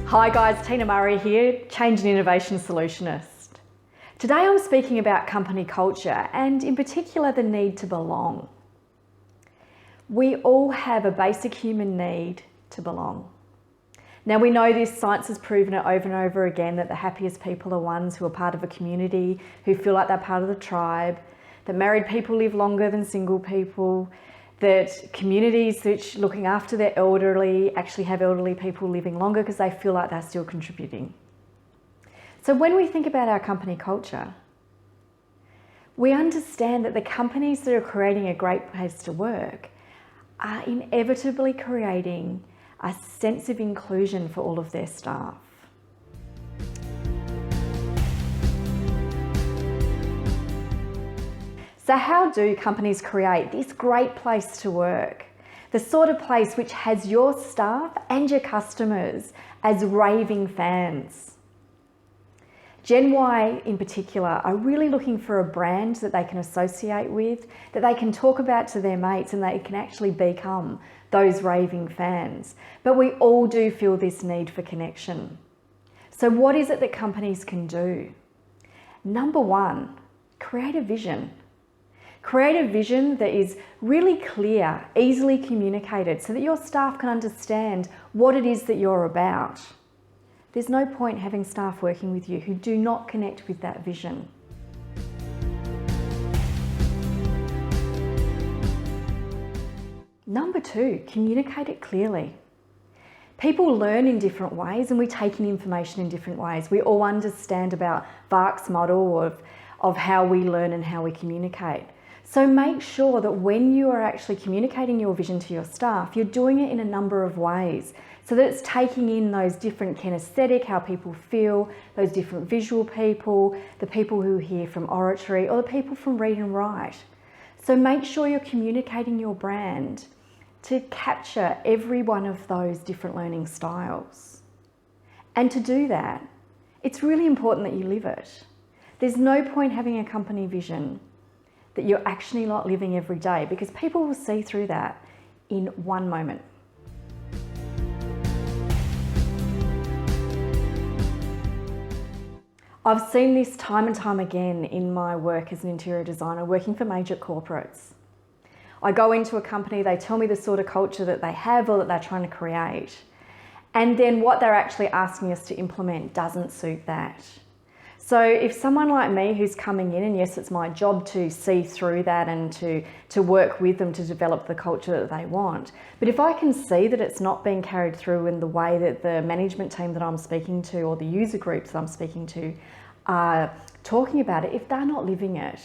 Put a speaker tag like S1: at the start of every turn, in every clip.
S1: Hi guys, Tina Murray here, Change and Innovation Solutionist. Today I'm speaking about company culture and in particular the need to belong. We all have a basic human need to belong. Now we know this, science has proven it over and over again that the happiest people are ones who are part of a community, who feel like they're part of the tribe, that married people live longer than single people, that communities which looking after their elderly actually have elderly people living longer because they feel like they're still contributing. So when we think about our company culture, we understand that the companies that are creating a great place to work are inevitably creating a sense of inclusion for all of their staff. So how do companies create this great place to work? The sort of place which has your staff and your customers as raving fans. Gen Y in particular are really looking for a brand that they can associate with, that they can talk about to their mates and they can actually become those raving fans. But we all do feel this need for connection. So what is it that companies can do? Number one, create a vision. Create a vision that is really clear, easily communicated so that your staff can understand what it is that you're about. There's no point having staff working with you who do not connect with that vision. Number two, communicate it clearly. People learn in different ways and we take in information in different ways. We all understand about VARC's model of how we learn and how we communicate. So make sure that when you are actually communicating your vision to your staff, you're doing it in a number of ways so that it's taking in those different kinesthetic, how people feel, those different visual people, the people who hear from oratory or the people from read and write. So make sure you're communicating your brand to capture every one of those different learning styles. And to do that, it's really important that you live it. There's no point having a company vision that you're actually not living every day because people will see through that in one moment. I've seen this time and time again in my work as an interior designer working for major corporates. I go into a company, they tell me the sort of culture that they have or that they're trying to create, and then what they're actually asking us to implement doesn't suit that. So if someone like me who's coming in, and yes, it's my job to see through that and to work with them to develop the culture that they want, but if I can see that it's not being carried through in the way that the management team that I'm speaking to or the user groups that I'm speaking to are talking about it, if they're not living it,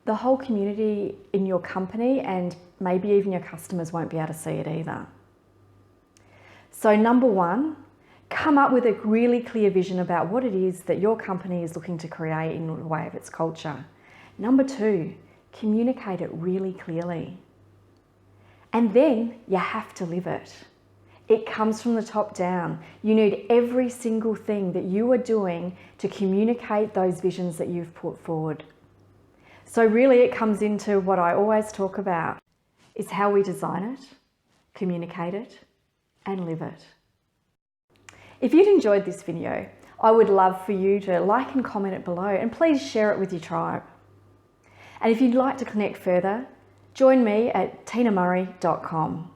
S1: the whole community in your company and maybe even your customers won't be able to see it either. So number one, come up with a really clear vision about what it is that your company is looking to create in the way of its culture. Number two, communicate it really clearly. And then you have to live it. It comes from the top down. You need every single thing that you are doing to communicate those visions that you've put forward. So really it comes into what I always talk about, is how we design it, communicate it, and live it. If you'd enjoyed this video, I would love for you to like and comment it below and please share it with your tribe. And if you'd like to connect further, join me at tinamurray.com.